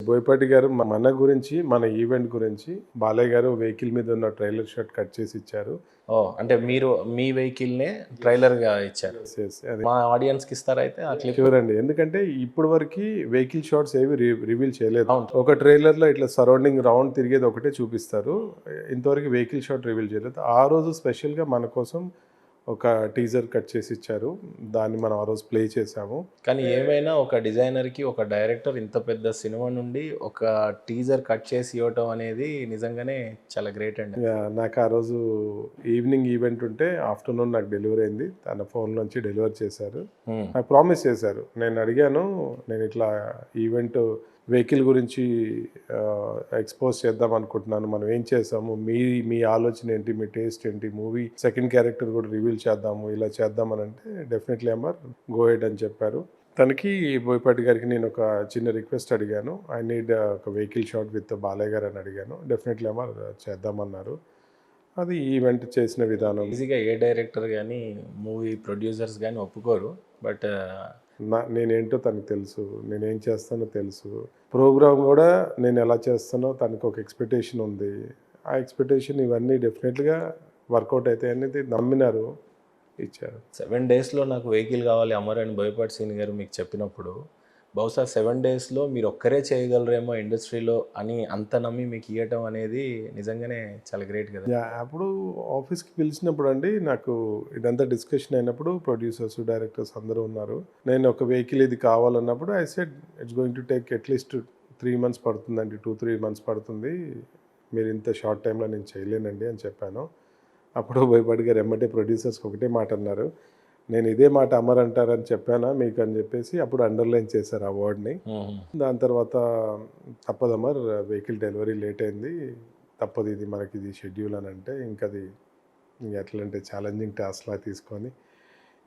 బోయపాటి గారు మన గురించి, మన ఈవెంట్ గురించి బాలయ్య గారు వెహికల్ మీద ఉన్న ట్రైలర్ షాట్ కట్ చేసి ఇచ్చారు. ఓహ్! అంటే మీరు మీ వెహికల్‌నే ట్రైలర్‌గా ఇచ్చారు. యెస్. అది మా ఆడియన్స్‌కి ఇస్తారా అయితే ఆ క్లిప్? ష్యూర్ అండి. ఎందుకంటే ఇప్పటి వరకి వెహికల్ షాట్స్ ఏవి రివీల్ చేయలేదు. అవును. ఒక ట్రైలర్‌లో ఇట్లా సరౌండింగ్ రౌండ్ తిరిగేది ఒకటే చూపిస్తారు. ఇంతవరకు వెహికల్ షాట్ రివీల్ చేయలేదు. ఆ రోజు స్పెషల్‌గా మన కోసం ఒక టీజర్ కట్ చేసి ఇచ్చారు. దాన్ని మనం ఆ రోజు ప్లే చేసాము. కానీ ఏమైనా ఒక డిజైనర్‌కి, ఒక డైరెక్టర్ ఇంత పెద్ద సినిమా నుండి ఒక టీజర్ కట్ చేసి ఇవ్వటం అనేది నిజంగానే చాలా గ్రేట్ అండి. నాకు ఆ రోజు ఈవినింగ్ ఈవెంట్ ఉంటే ఆఫ్టర్‌నూన్ నాకు డెలివరీ అయింది. తన ఫోన్‌లోంచి డెలివరీ చేశారు. హ్మ్. నాకు ప్రామిస్ చేశారు. నేను అడిగాను, నేను ఇట్లా ఈవెంట్ వెహికల్ గురించి ఎక్స్‌పోజ్ చేద్దాం అనుకుంటున్నాను. మనం ఏం చేసాము? మీ ఆలోచన ఏంటి? మీ టేస్ట్ ఏంటి? మూవీ సెకండ్ క్యారెక్టర్ కూడా రివీల్ చేద్దాము. ఇలా చేద్దాం అని అంటే డెఫినెట్లీ అమర్ గో హెడ్ అని చెప్పారు. తనకి బోయపాటి గారికి నేను ఒక చిన్న రిక్వెస్ట్ అడిగాను. ఐ నీడ్ ఒక వెహికల్ షాట్ విత్ బాలయ్య గారు అని అడిగాను. డెఫినెట్లీ అమర్ చేద్దామన్నారు. అది ఈవెంట్ చేసిన విధానం. ఈజీగా ఏ డైరెక్టర్ గాని, మూవీ ప్రొడ్యూసర్స్ గాని ఒప్పుకోరు. బట్ నేనేంటో తనకు తెలుసు. నేనేం చేస్తానో తెలుసు. ప్రోగ్రామ్ గూడా నేను ఎలా చేస్తానో తనకు ఒక ఎక్స్‌పెక్టేషన్ ఉంది. ఆ ఎక్స్‌పెక్టేషన్ ఇవన్నీ డెఫినెట్‌గా వర్కౌట్ అయితాయనేది నమ్మినారు. ఇచ్చారు. 7 డేస్‌లో నాకు వెహికల్ కావాలి అమర్ అని బోయపాటి శ్రీను గారు మీకు చెప్పినప్పుడు, బహుశా 7 డేస్‌లో మీరు ఒక్కరే చేయగలరేమో ఇండస్ట్రీలో అని అంత నమ్మి మీకు ఇయ్యటం అనేది నిజంగానే చాలా గ్రేట్ కదా! అప్పుడు ఆఫీస్‌కి పిలిచినప్పుడండి నాకు ఇదంతా డిస్కషన్ అయినప్పుడు ప్రొడ్యూసర్స్, డైరెక్టర్స్ అందరూ ఉన్నారు. నేను ఒక వెహికల్ ఇది కావాలన్నప్పుడు I said it's going to take at least 3 months పడుతుందండి. 2, 3 మంత్స్ పడుతుంది. మీరు ఇంత షార్ట్ టైమ్‌లో నేను చేయలేనండి అని చెప్పాను. అప్పుడు భయపడి గారు ఎమ్మటే ప్రొడ్యూసర్స్‌కి ఒకటే మాట అన్నారు. నేను ఇదే మాట అమర్ అంటారని చెప్పానా మీకు అని చెప్పేసి అప్పుడు అండర్‌లైన్ చేశారు ఆ వర్డ్‌ని. హుహు. దాని తర్వాత తప్పదు అమర్ వెహికల్ డెలివరీ లేట్ అయింది. తప్పదు ఇది మనకిది షెడ్యూల్ అని అంటే ఇంకది ఎట్లా అంటే ఛాలెంజింగ్ టాస్క్‌లా తీసుకొని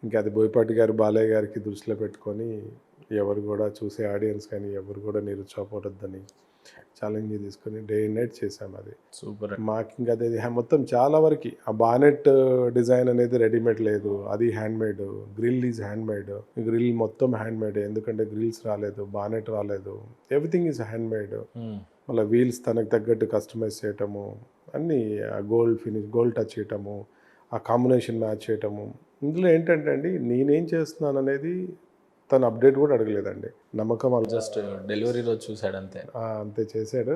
ఇంకా అది బోయపాటి గారు, బాలయ్య గారికి దృష్టిలో పెట్టుకొని ఎవరు గూడా చూసే ఆడియన్స్ కానీ ఎవరు గూడా నిరుత్సాహపడొద్దని ఛాలెంజ్ తీసుకొని డే అండ్ నైట్ చేశాం అది. సూపర్. మాకింక అది మొత్తం చాలా వరకి ఆ బానెట్ డిజైన్ అనేది రెడీమేడ్ లేదు. అది handmade. Grill is handmade. Grill మొత్తం హ్యాండ్‌మేడే. ఎందుకంటే గ్రిల్స్ రాలేదు. బానెట్ రాలేదు. Everything is handmade. హ్మ్. మళ్ళా వీల్స్ తనకు తగ్గట్టు కస్టమైజ్ చేయటము. అన్నీ ఆ గోల్డ్ టచ్ చేయటము. ఆ కాంబినేషన్ మ్యాచ్ చేయటము. ఇందులో ఏంటంటే అండి నేనేం చేస్తున్నాననేది తను అప్డేట్ కూడా అడగలేదండి. నమ్మకం జస్ట్ డెలివరీ రోజు చూసాడంతే. అంతే చేశాడు.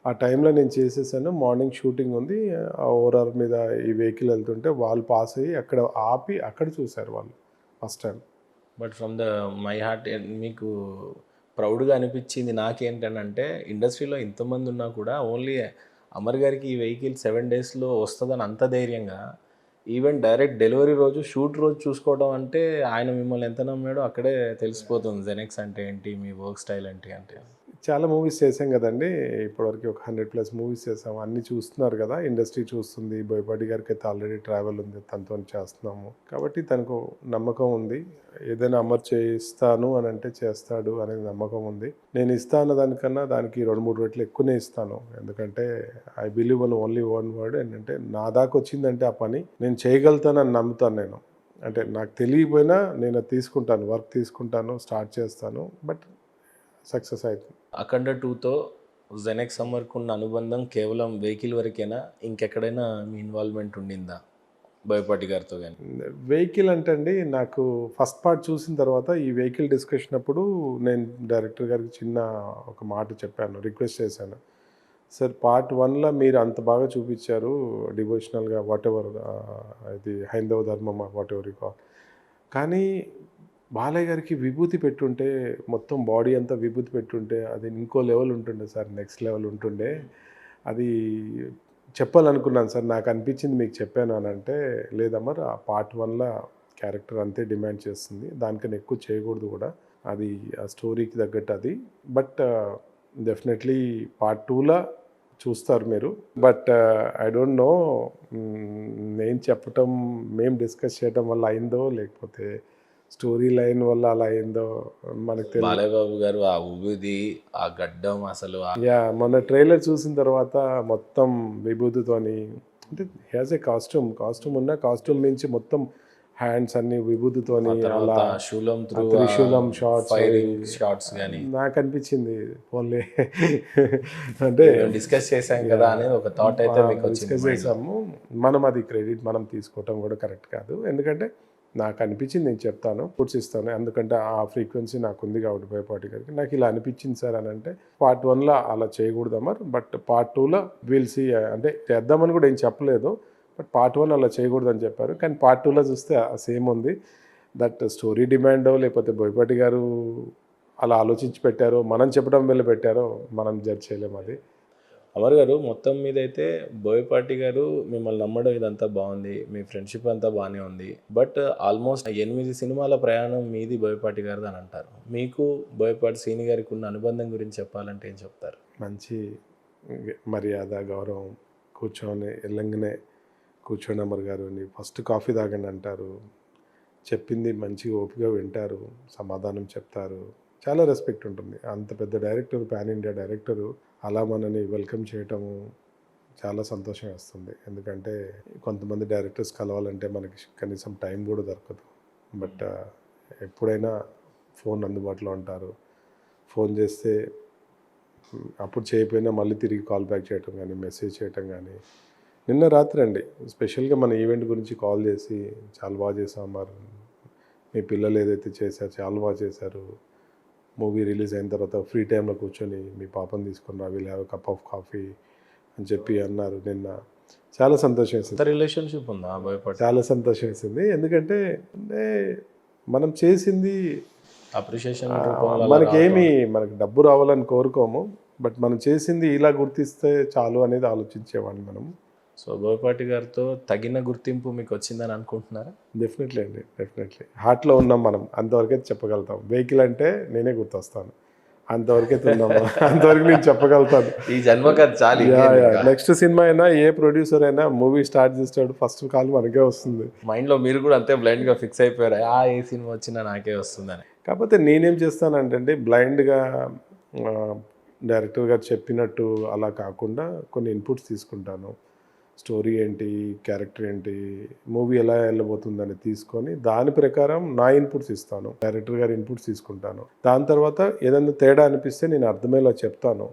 ఆ టైంలో నేను చేసేసాను. మార్నింగ్ షూటింగ్ ఉంది. ఆ ఓఆర్ఆర్ మీద ఈ వెహికల్ వెళ్తుంటే వాళ్ళు పాస్ అయ్యి అక్కడ ఆపి అక్కడ చూసారు వాళ్ళు first time. But from the my heart మీకు ప్రౌడ్‌గా అనిపించింది నాకేంటనంటే ఇండస్ట్రీలో ఇంతమంది ఉన్నా కూడా ఓన్లీ అమర్ గారికి ఈ వెహికల్ 7 డేస్‌లో వస్తదని అంత ధైర్యంగా ఈవెన్ డైరెక్ట్ డెలివరీ రోజు, షూట్ రోజు చూసుకోవడం అంటే ఆయన మిమ్మల్ని ఎంత నమ్మాడో అక్కడే తెలిసిపోతుంది. జెనెక్స్ అంటే ఏంటి? మీ వర్క్ స్టైల్ ఏంటి అంటే. చాలా మూవీస్ చేసాం గదండీ! ఇప్పటివరకు ఒక 100+ మూవీస్ చేసాం. అన్నీ చూస్తున్నారు గదా! ఇండస్ట్రీ చూస్తుంది. బోయపాటి గారికైతే ఆల్రెడీ ట్రావెల్ ఉంది. తనతోని చేస్తున్నాము. కాబట్టి తనకు నమ్మకం ఉంది. ఏదైనా అమర్ చేయిస్తాను అనంటే చేస్తాడు అనే నమ్మకం ఉంది. నేను ఇస్తా అన్న దానికన్నా దానికి 2, 3 రెట్లు ఎక్కువనే ఇస్తాను. ఎందుకంటే I believe in only one word ఏంటంటే నా దాకొచ్చిందంటే ఆ పని నేను చేయగలుగుతానని నమ్ముతాను నేను. అంటే నాకు తెలియకపోయినా నేను అది తీసుకుంటాను. వర్క్ తీసుకుంటాను. స్టార్ట్ చేస్తాను. బట్ సక్సెస్ అయితుంది. 'అఖండ 2'తో జెనెక్స్ అమర్‌కున్న అనుబంధం కేవలం వెహికల్ వరకేనా? ఇంకెక్కడైనా మీ ఇన్వాల్వ్‌మెంట్ ఉండిందా? బోయపాటి గారితో గాని? వెహికల్ అంటే అండి నాకు ఫస్ట్ పార్ట్ చూసిన తర్వాత ఈ వెహికల్ డిస్కషన్ అప్పుడు నేను డైరెక్టర్ గారికి చిన్న ఒక మాట చెప్పాను. రిక్వెస్ట్ చేశాను. సార్ పార్ట్ 1లో మీరు అంత బాగా చూపించారు డివోషనల్‌గా వాటెవర్ ఇది హైందవ ధర్మం వాటెవర్ యూ కాల్. కానీ బాలయ్య గారికి విభూతి పెట్టుంటే మొత్తం బాడీ అంతా విభూతి పెట్టుంటే అది ఇంకో లెవెల్ ఉంటుండే సార్. నెక్స్ట్ లెవెల్ ఉంటుండే. అది చెప్పాలనుకున్నాను సార్. నాకు అనిపించింది మీకు చెప్పాను అనంటే, లేదమ్మా ఆ పార్ట్ 1లో క్యారెక్టర్ అంతే డిమాండ్ చేస్తుంది. దానికన్నా ఎక్కువ చేయకూడదు కూడా. అది ఆ స్టోరీకి తగ్గట్టు అది. బట్ డెఫినెట్‌లీ పార్ట్ 2లో చూస్తారు మీరు. బట్ ఐ డోంట్ నో నేను చెప్పటం, మేము డిస్కస్ చేయడం వల్ల అయిందో లేకపోతే స్టోరీ లైన్ వల్ల అలా అయిందో మనకు తెలియదు. బాలయ్య బాబు గారు ఆ ఊబిది, ఆ గడ్డం అసలు మొన్న ట్రైలర్ చూసిన తర్వాత మొత్తం విభూతితోని అంటే హి హాజ్ ఎ కాస్ట్యూమ్ ఉన్న కాస్ట్యూమ్ నుంచి మొత్తం హ్యాండ్స్ అన్ని విభూతితోని అలా తర్వాత శూలం త్రూ త్రిశూలం షార్ట్స్ ఫైరింగ్ షార్ట్స్ కానీ నాకు అనిపించింది పోన్లే అంటే డిస్కస్ చేశాం కదా అనేది ఒక థాట్ అయితే మీకు డిస్కస్ వచ్చింది చేసాము. మనం అది క్రెడిట్ మనం తీసుకోవటం కూడా కరెక్ట్ కాదు. ఎందుకంటే నాకు అనిపించింది, నేను చెప్తాను, పుట్స్ ఇస్తాను. ఎందుకంటే ఆ ఫ్రీక్వెన్సీ నాకు ఉంది కాబట్టి బోయపాటి గారికి నాకు ఇలా అనిపించింది సార్ అని అంటే పార్ట్ 1లో అలా చేయకూడదమ్మా, బట్ పార్ట్ 2లో వీల్ సీ అంటే చేద్దామని కూడా ఏం చెప్పలేదు, బట్ పార్ట్ 1 అలా చేయకూడదు అని చెప్పారు. కానీ పార్ట్ 2లో చూస్తే సేమ్ ఉంది. దట్ స్టోరీ డిమాండో లేకపోతే బోయపాటి గారు అలా ఆలోచించి పెట్టారో మనం చెప్పడం వల్ల పెట్టారో మనం జడ్జ్ చేయలేము. అది అమర్ గారు మొత్తం మీద అయితే బోయపాటి గారు మిమ్మల్ని నమ్మడం ఇదంతా బాగుంది, మీ ఫ్రెండ్షిప్ అంతా బాగానే ఉంది. బట్ ఆల్మోస్ట్ 8 సినిమాల ప్రయాణం మీది బోయపాటి గారిది అని అంటారు. మీకు బోయపాటి శ్రీని గారికి ఉన్న అనుబంధం గురించి చెప్పాలంటే ఏం చెప్తారు? మంచి మర్యాద, గౌరవం, కూర్చొని ఎల్లంగానే కూర్చోండి అమర్ గారు అని ఫస్ట్ కాఫీ తాగండి అంటారు, చెప్పింది మంచిగా ఓపిక వింటారు, సమాధానం చెప్తారు, చాలా రెస్పెక్ట్ ఉంటుంది. అంత పెద్ద డైరెక్టర్, పాన్ ఇండియా డైరెక్టరు అలా మనని వెల్కమ్ చేయటము చాలా సంతోషం వేస్తుంది. ఎందుకంటే కొంతమంది డైరెక్టర్స్ కలవాలంటే మనకి కనీసం టైం కూడా దొరకదు. బట్ ఎప్పుడైనా ఫోన్ అందుబాటులో ఉంటారు. ఫోన్ చేస్తే అప్పుడు చేయకపోయినా మళ్ళీ తిరిగి కాల్ బ్యాక్ చేయటం కానీ, మెసేజ్ చేయటం కానీ. నిన్న రాత్రి అండి స్పెషల్గా మన ఈవెంట్ గురించి కాల్ చేసి చాలా బాగా చేసాం మరి, మీ పిల్లలు ఏదైతే చేశారో చాలా బాగా చేశారు, మూవీ రిలీజ్ అయిన తర్వాత ఫ్రీ టైంలో కూర్చొని మీ పాపను తీసుకుని రా, will have cup of coffee అని చెప్పి అన్నారు. నిన్న చాలా సంతోషం వేసింది. రిలేషన్షిప్ ఉందా బోయపాటి? చాలా సంతోషం వేసింది. ఎందుకంటే అంటే మనం చేసింది అప్రిషియేషన్ మనకు డబ్బు రావాలని కోరుకోము, బట్ మనం చేసింది ఇలా గుర్తిస్తే చాలు అనేది ఆలోచించేవాడిని మనం. సో బోయపాటి గారితో తగిన గుర్తింపు మీకు వచ్చిందని అనుకుంటున్నారా? డెఫినెట్లీ అండి, డెఫినెట్లీ. హార్ట్లో ఉన్నాం మనం, అంతవరకైతే చెప్పగలుగుతాం. వెహికల్ అంటే నేనే గుర్తొస్తాను, అంతవరకైతే ఉన్నాము, అంతవరకు నేను చెప్పగలుగుతాను. ఈ జన్మకి అది చాలు. నెక్స్ట్ సినిమా అయినా ఏ ప్రొడ్యూసర్ అయినా మూవీ స్టార్ట్ చేస్తాడు ఫస్ట్ కాల్ మనకే వస్తుంది. మైండ్లో మీరు కూడా అంతే బ్లైండ్గా ఫిక్స్ అయిపోయారు, ఏ సినిమా వచ్చినా నాకే వస్తుందని. కాకపోతే నేనేం చేస్తానంటే బ్లైండ్గా డైరెక్టర్ గారు చెప్పినట్టు అలా కాకుండా కొన్ని ఇన్పుట్స్ తీసుకుంటాను. స్టోరీ ఏంటి, క్యారెక్టర్ ఏంటి, మూవీ ఎలా వెళ్ళబోతుందని తీసుకొని దాని ప్రకారం నా ఇన్పుట్స్ ఇస్తాను. డైరెక్టర్ గారి ఇన్పుట్స్ తీసుకుంటాను. దాని తర్వాత ఏదైనా తేడా అనిపిస్తే నేను అర్థమయ్యేలా చెప్తాను.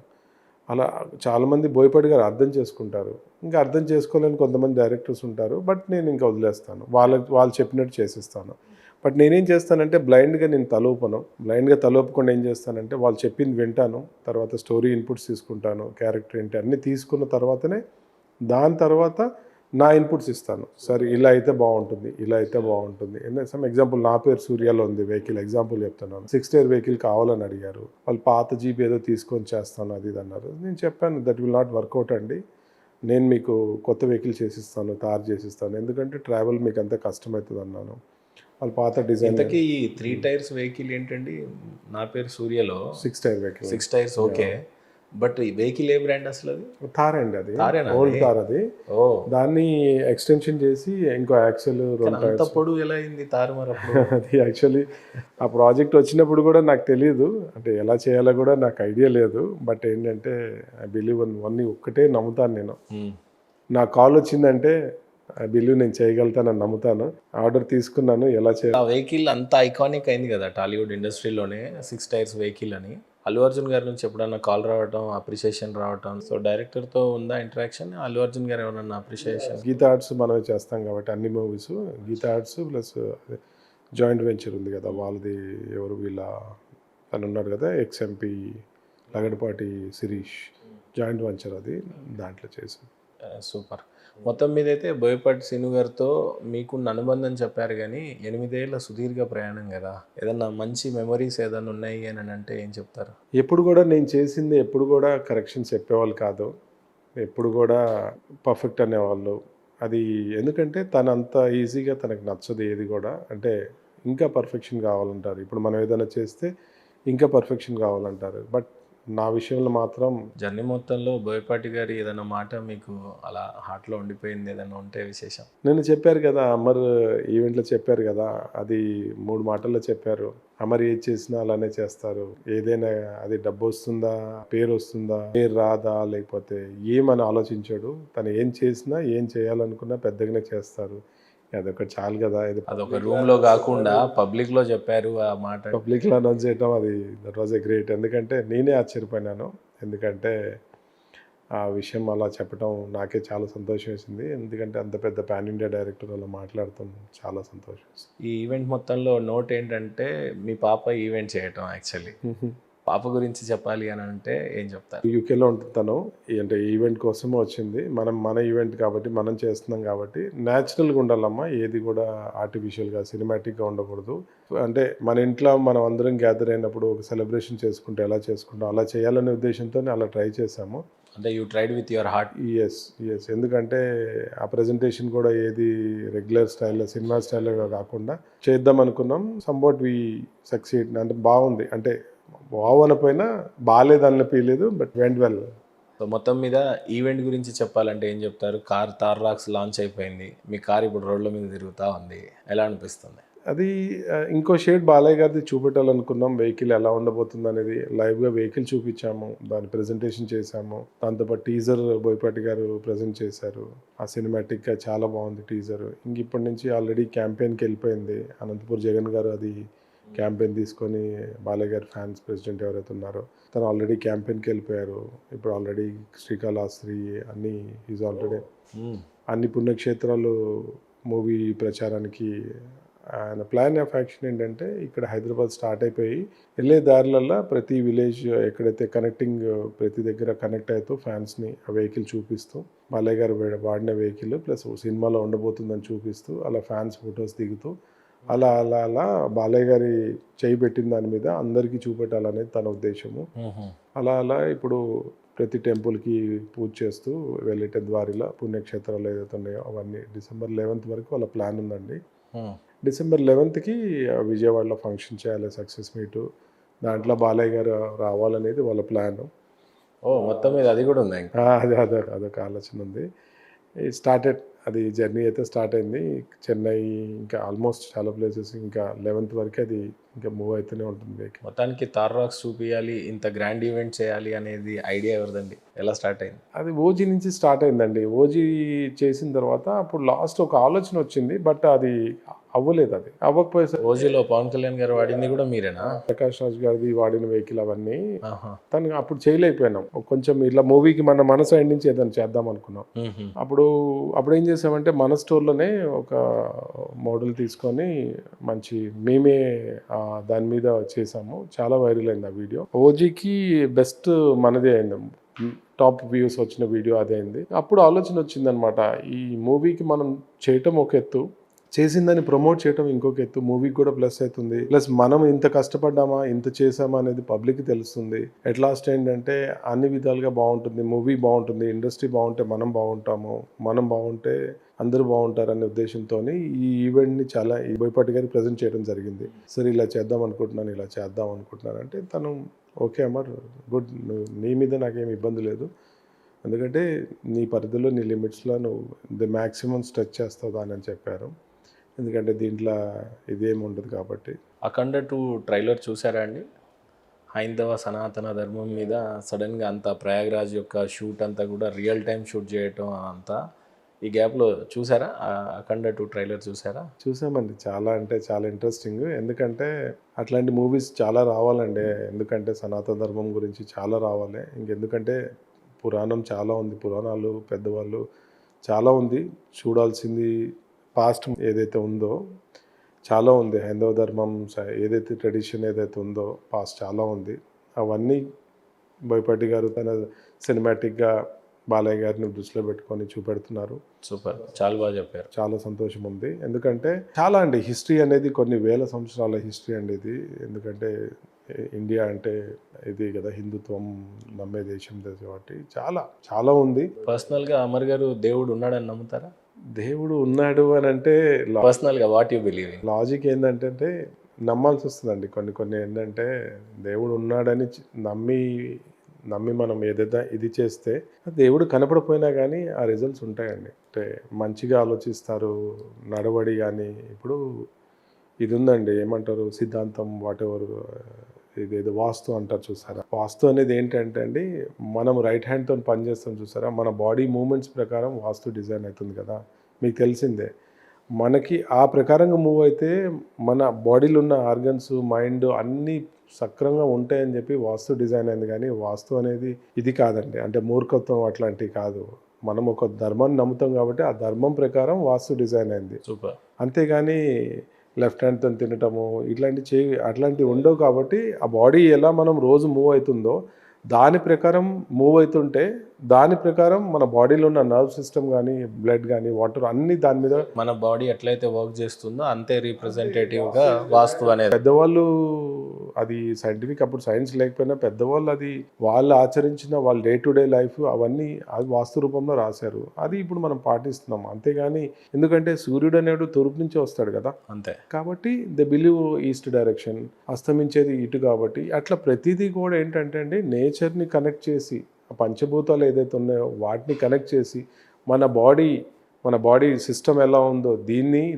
అలా చాలామంది బోయపాటి గారు అర్థం చేసుకుంటారు, ఇంకా అర్థం చేసుకోలేని కొంతమంది డైరెక్టర్స్ ఉంటారు. బట్ నేను ఇంకా వదిలేస్తాను, వాళ్ళు చెప్పినట్టు చేసిస్తాను. బట్ నేనేం చేస్తానంటే బ్లైండ్గా నేను తలూపను. బ్లైండ్గా తలూపకుండా ఏం చేస్తానంటే వాళ్ళు చెప్పింది వింటాను, తర్వాత స్టోరీ ఇన్పుట్స్ తీసుకుంటాను, క్యారెక్టర్ ఏంటి అన్నీ తీసుకున్న తర్వాతనే దాని తర్వాత నా ఇన్పుట్స్ ఇస్తాను. సరే ఇలా అయితే బాగుంటుంది, ఇలా అయితే బాగుంటుంది. సమ్ ఎగ్జాంపుల్ నా పేరు సూర్యాలో ఉంది వెహికల్, ఎగ్జాంపుల్ చెప్తున్నాను. 6 టైర్ వెహికల్ కావాలని అడిగారు వాళ్ళు, పాత జీప్ ఏదో తీసుకొని చేస్తాను అది ఇది అన్నారు. నేను చెప్పాను దట్ విల్ నాట్ వర్కౌట్ అండి, నేను మీకు కొత్త వెహికల్ చేసిస్తాను, తార్ చేసిస్తాను, ఎందుకంటే ట్రావెల్ మీకు అంత కష్టమవుతుంది అన్నాను. వాళ్ళు పాత డిజైన్. ఈ 3 టైర్స్ వెహికల్ ఏంటండి? నా పేరు సూర్యలో 6 tyre vehicle. 6 tyres okay, but ఈ వెహికల్ ఏ బ్రాండ్ అసలు? అది థార్ అండి, అది ఓల్డ్ థార్. అది దాన్ని ఎక్స్టెన్షన్ చేసి ఇంకో యాక్సెల్ అంత పొడవు ఎలా అయింది తారు మరి అప్పుడు? అది యాక్చువల్లీ ఆ ప్రాజెక్ట్ వచ్చినప్పుడు కూడా నాకు తెలియదు, అంటే ఎలా చేయాలో కూడా నాకు ఐడియా లేదు. బట్ ఏంటంటే ఐ బిలీవ్ అన్నీ ఒక్కటే నమ్ముతాను నేను. నా కాల్ వచ్చిందంటే ఐ బిలీవ్ నేను చేయగలుగుతానని నమ్ముతాను. ఆర్డర్ తీసుకున్నాను, ఎలా చేయాలి. ఆ వెహికల్ అంత ఐకానిక్ అయింది కదా టాలీవుడ్ ఇండస్ట్రీలోనే, 6 టైర్స్ వెహికల్ అని. అల్లు అర్జున్ గారి నుంచి ఎప్పుడన్నా కాల్ రావటం, అప్రిషియేషన్ రావటం, సో డైరెక్టర్తో ఉందా ఇంటరాక్షన్? అల్లు అర్జున్ గారు ఏమన్నా అప్రిషియేషన్? గీతా ఆర్ట్స్ మనమే చేస్తాం కాబట్టి అన్ని movies Geetha Arts plus joint venture ఉంది కదా వాళ్ళది, ఎవరు వీళ్ళ అని ఉన్నారు కదా ex MP Lagadapati Sirish, joint venture అది, దాంట్లో చేసాం. సూపర్. మొత్తం మీద అయితే బోయపాటి శ్రీను గారితో మీకున్న అనుబంధం చెప్పారు, కానీ 8 ఏళ్ళ సుదీర్ఘ ప్రయాణం కదా, ఏదన్నా మంచి మెమరీస్ ఏదైనా ఉన్నాయి అని అంటే ఏం చెప్తారు? ఎప్పుడు కూడా నేను చేసింది ఎప్పుడు కూడా కరెక్షన్స్ చెప్పేవాళ్ళు కాదు, ఎప్పుడు కూడా పర్ఫెక్ట్ అనేవాళ్ళు. అది ఎందుకంటే తనంత ఈజీగా తనకు నచ్చదు ఏది కూడా, అంటే ఇంకా పర్ఫెక్షన్ కావాలంటారు. ఇప్పుడు మనం ఏదైనా చేస్తే ఇంకా పర్ఫెక్షన్ కావాలంటారు. బట్ నా విషయంలో మాత్రం జర్నీ మొత్తంలో బోయపాటి గారి ఏదైనా మాట మీకు అలా హార్ట్లో ఉండిపోయింది ఏదైనా ఉంటే విశేషం? నేను చెప్పారు కదా అమర్ ఈవెంట్లో చెప్పారు కదా, అది 3 మాటల్లో చెప్పారు. అమర్ ఏది చేసినా అలానే చేస్తారు, ఏదైనా అది డబ్బు వస్తుందా, పేరు వస్తుందా, పేరు రాదా, లేకపోతే ఏమని ఆలోచించాడు. తను ఏం చేసినా ఏం చేయాలనుకున్నా పెద్దగానే చేస్తారు, అదొకటి చాలు కదా, ఇది అదొక రూమ్లో కాకుండా పబ్లిక్లో చెప్పారు ఆ మాట. పబ్లిక్లో అనౌన్స్ చేయడం, అది దట్ వాజ్ ఎ గ్రేట్. ఎందుకంటే నేనే ఆశ్చర్యపోయినాను. ఎందుకంటే ఆ విషయం అలా చెప్పడం నాకే చాలా సంతోషం వేసింది. ఎందుకంటే అంత పెద్ద పాన్ ఇండియా డైరెక్టర్ అలా మాట్లాడటం చాలా సంతోషం వేసింది. ఈ ఈవెంట్ మొత్తంలో నోట్ ఏంటంటే మీ పాప ఈవెంట్ చేయటం. యాక్చువల్లీ పాప గురించి చెప్పాలి అని అంటే ఏం చెప్తారు? యూకేలో ఉంటుంది తను. అంటే ఈవెంట్ కోసమే వచ్చింది. మన ఈవెంట్ కాబట్టి మనం చేస్తున్నాం కాబట్టి న్యాచురల్గా ఉండాలమ్మా. ఏది కూడా ఆర్టిఫిషియల్గా సినిమాటిక్గా ఉండకూడదు. అంటే మన ఇంట్లో మనం అందరం గ్యాదర్ అయినప్పుడు ఒక సెలబ్రేషన్ చేసుకుంటే ఎలా చేసుకుంటాం అలా చేయాలనే ఉద్దేశంతో అలా ట్రై చేశాము. అంటే you tried with your heart. Yes ఎందుకంటే ఆ ప్రజెంటేషన్ కూడా ఏది రెగ్యులర్ స్టైల్లో సినిమా స్టైల్లో కాకుండా చేద్దాం అనుకున్నాం. సంబట్ వి సక్సీడ్. అంటే బాగుంది. అంటే బాగోనపోయినా బాగాలేదనిపించలేదు, బట్ వెంట్ వెల్. సో మొత్తం మీద ఈవెంట్ గురించి చెప్పాలంటే ఏం చెప్తారు? కార్ తార్రాక్స్ లాంచ్ అయిపోయింది, మీ కార్ ఇప్పుడు రోడ్ల మీద తిరుగుతూ ఉంది, ఎలా అనిపిస్తుంది? అది ఇంకో షేడ్ బాలయ్య గారిది చూపెట్టాలనుకున్నాం. వెహికల్ ఎలా ఉండబోతుంది అనేది లైవ్గా వెహికల్ చూపించాము, దాని ప్రజెంటేషన్ చేశాము. దాంతోపాటు టీజర్ బోయపాటి గారు ప్రజెంట్ చేశారు. ఆ సినిమాటిక్గా చాలా బాగుంది టీజర్. ఇంక ఇప్పటి నుంచి ఆల్రెడీ క్యాంపెయిన్కి వెళ్ళిపోయింది. అనంతపూర్ జగన్ గారు అది క్యాంపెయిన్ తీసుకొని, బాలయ్య గారి ఫ్యాన్స్ ప్రెసిడెంట్ ఎవరైతే ఉన్నారో తను ఆల్రెడీ క్యాంపెయిన్కి వెళ్ళిపోయారు. ఇప్పుడు ఆల్రెడీ శ్రీకాళహస్తి అన్నీ ఈజ్ ఆల్రెడీ అన్ని పుణ్యక్షేత్రాలు మూవీ ప్రచారానికి ఆయన ప్లాన్ ఆఫ్ యాక్షన్ ఏంటంటే ఇక్కడ హైదరాబాద్ స్టార్ట్ అయిపోయి వెళ్ళే దారిలల్లో ప్రతి విలేజ్ ఎక్కడైతే కనెక్టింగ్ ప్రతి దగ్గర కనెక్ట్ అవుతూ ఫ్యాన్స్ని ఆ వెహికల్ చూపిస్తూ, బాలయ్య గారు వాడిన వెహికల్ ప్లస్ సినిమాలో ఉండబోతుందని చూపిస్తూ అలా ఫ్యాన్స్ ఫొటోస్ దిగుతూ అలా అలా అలా బాలయ్య గారి చేయి పెట్టిన దాని మీద అందరికీ చూపెట్టాలనేది తన ఉద్దేశము. అలా అలా ఇప్పుడు ప్రతి టెంపుల్కి పూజ చేస్తూ వెళ్ళేట ద్వారిలో పుణ్యక్షేత్రాలు ఏదైతే ఉన్నాయో అవన్నీ December 11th వరకు వాళ్ళ ప్లాన్ ఉందండి. December 11th విజయవాడలో ఫంక్షన్ చేయాలి, సక్సెస్ మీటు. దాంట్లో బాలయ్య గారు రావాలనేది వాళ్ళ ప్లాన్. మొత్తం మీద అది కూడా ఉంది. అదొక ఆలోచన ఉంది. స్టార్టెడ్ అది జర్నీ అయితే స్టార్ట్ అయింది. చెన్నై ఇంకా ఆల్మోస్ట్ చాలా ప్లేసెస్ ఇంకా 11th వరకు అది ఇంకా మూవ్ అవుతూనే ఉంటుంది. మొత్తానికి తార్రాక్స్ చూపించాలి, ఇంత గ్రాండ్ ఈవెంట్ చేయాలి అనేది ఐడియా ఎవరిదండి? ఎలా స్టార్ట్ అయింది? అది ఓజీ నుంచి స్టార్ట్ అయిందండి. ఓజీ చేసిన తర్వాత అప్పుడు లాస్ట్ ఒక ఆలోచన వచ్చింది, బట్ అది అవ్వలేదు. అది అవ్వకపోయేసరికి ఓజీలో పవన్ కళ్యాణ్ గారు వాడింది కూడా మీరేనా? ప్రకాష్ రాజ్ గారిది వాడిన వెహికల్ అవన్నీ తను అప్పుడు చేయలేకపోయినాం. కొంచెం ఇట్లా మూవీకి మన మనసు సైడ్ నుంచి ఏదైనా చేద్దాం అనుకున్నాం. అప్పుడు ఏం చేసామంటే మన స్టోర్లోనే ఒక మోడల్ తీసుకొని మంచి మేమే దాని మీద చేసాము. చాలా వైరల్ అయింది ఆ వీడియో. ఓజీకి బెస్ట్ మనదే అయింది, టాప్ వ్యూస్ వచ్చిన వీడియో అదే అయింది. అప్పుడు ఆలోచన వచ్చిందనమాట, ఈ మూవీకి మనం చేయటం ఒక ఎత్తు, చేసిందని ప్రమోట్ చేయటం ఇంకొక ఎత్తు. మూవీకి కూడా ప్లస్ అవుతుంది, ప్లస్ మనం ఇంత కష్టపడ్డామా ఇంత చేసామా అనేది పబ్లిక్కి తెలుస్తుంది. ఎట్ లాస్ట్ ఏంటంటే అన్ని విధాలుగా బాగుంటుంది, మూవీ బాగుంటుంది, ఇండస్ట్రీ బాగుంటే మనం బాగుంటాము, మనం బాగుంటే అందరూ బాగుంటారు అనే ఉద్దేశంతో ఈ ఈవెంట్ని చాలా బోయపాటి గారికి ప్రజెంట్ చేయడం జరిగింది. సరే ఇలా చేద్దాం అనుకుంటున్నాను అంటే తను ఓకే అమర్, గుడ్, నీ మీద నాకేం ఇబ్బంది లేదు, ఎందుకంటే నీ పరిధిలో నీ లిమిట్స్లో నువ్వు ది మ్యాక్సిమం స్ట్రెచ్ చేస్తావు అని చెప్పారు. ఎందుకంటే దీంట్లో ఇదేమి ఉండదు కాబట్టి. అఖండ 2 ట్రైలర్ చూసారా అండి? హైందవ సనాతన ధర్మం మీద సడన్గా అంతా ప్రయాగ్రాజ్ యొక్క షూట్ అంతా కూడా రియల్ టైం షూట్ చేయటం అంతా ఈ గ్యాప్లో చూసారా? అఖండ 2 ట్రైలర్ చూసారా? చూసామండి. చాలా అంటే చాలా ఇంట్రెస్టింగ్. ఎందుకంటే అట్లాంటి మూవీస్ చాలా రావాలండి. ఎందుకంటే సనాతన ధర్మం గురించి చాలా రావాలి. ఇంకెందుకంటే పురాణం చాలా ఉంది, పురాణాలు పెద్దవాళ్ళు చాలా ఉంది చూడాల్సింది. పాస్ట్ ఏదైతే ఉందో చాలా ఉంది. హైందవ ధర్మం ఏదైతే ట్రెడిషన్ ఏదైతే ఉందో పాస్ట్ చాలా ఉంది. అవన్నీ బోయపాటి గారు తన సినిమాటిక్గా బాలయ్య గారిని దృష్టిలో పెట్టుకొని చూపెడుతున్నారు. సూపర్, చాలా బాగా చెప్పారు. చాలా సంతోషం ఉంది. ఎందుకంటే చాలా అండి హిస్టరీ అనేది కొన్ని వేల సంవత్సరాల హిస్టరీ అండి ఇది. ఎందుకంటే ఇండియా అంటే ఇది కదా హిందుత్వం నమ్మే దేశం కాబట్టి చాలా చాలా ఉంది. పర్సనల్గా అమర్ గారు దేవుడు ఉన్నాడని నమ్ముతారా? దేవుడు ఉన్నాడు అని అంటే పర్సనల్గా what you believe in? Logic ఏంటంటే నమ్మాల్సి వస్తుందండి. కొన్ని ఏంటంటే దేవుడు ఉన్నాడని నమ్మి మనం ఏదైతే ఇది చేస్తే దేవుడు కనపడిపోయినా కానీ ఆ రిజల్ట్స్ ఉంటాయండి. అంటే మంచిగా ఆలోచిస్తారు, నడవడి కానీ. ఇప్పుడు ఇది ఉందండి, ఏమంటారు సిద్ధాంతం వాట్ ఎవర్, ఇదేదో వాస్తు అంటారు చూసారా. వాస్తు అనేది ఏంటంటే అండి, మనం రైట్ హ్యాండ్తో పనిచేస్తాం చూసారా, మన బాడీ మూమెంట్స్ ప్రకారం వాస్తు డిజైన్ అవుతుంది కదా, మీకు తెలిసిందే. మనకి ఆ ప్రకారంగా మూవ్ అయితే మన బాడీలో ఉన్న ఆర్గన్స్, మైండ్ అన్నీ సక్రంగా ఉంటాయని చెప్పి వాస్తు డిజైన్ అయింది. కానీ వాస్తు అనేది ఇది కాదండి. అంటే మూర్ఖత్వం అట్లాంటివి కాదు. మనం ఒక ధర్మాన్ని నమ్ముతాం కాబట్టి ఆ ధర్మం ప్రకారం వాస్తు డిజైన్ అయింది. సూపర్. అంతేగాని లెఫ్ట్ హ్యాండ్‌తో తినటము అట్లాంటివి ఉండవు కాబట్టి ఆ బాడీ ఎలా మనం రోజు మూవ్ అవుతుందో దాని ప్రకారం మూవ్ అవుతుంటే దాని ప్రకారం మన బాడీలో ఉన్న నర్వ్ సిస్టమ్ కానీ, బ్లడ్ కానీ, వాటర్ అన్నీ దాని మీద మన బాడీ ఎట్లయితే వర్క్ చేస్తుందో అంతే రిప్రజెంటేటివ్గా వాస్తు అనేది. పెద్దవాళ్ళు అది సైంటిఫిక్ అప్పుడు సైన్స్ లేకపోయినా పెద్దవాళ్ళు అది వాళ్ళు ఆచరించిన వాళ్ళ డే టు డే లైఫ్ అవన్నీ అది వాస్తు రూపంలో రాశారు. అది ఇప్పుడు మనం పాటిస్తున్నాం. అంతేగాని ఎందుకంటే సూర్యుడు అనేవాడు తూర్పు నుంచి వస్తాడు కదా! అంతే. కాబట్టి దే బిలీవ్ ఈస్ట్ డైరెక్షన్, అస్తమించేది ఇటు కాబట్టి అట్లా ప్రతిదీ కూడా ఏంటంటే అండి నేచర్ని కనెక్ట్ చేసి ఆ పంచభూతాలు ఏదైతే ఉన్నాయో వాటిని కనెక్ట్ చేసి మన బాడీ సిస్టమ్ ఎలా ఉందో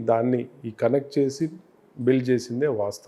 దాన్ని ఈ కనెక్ట్ చేసి బిల్డ్ చేసిందే వాస్తవం.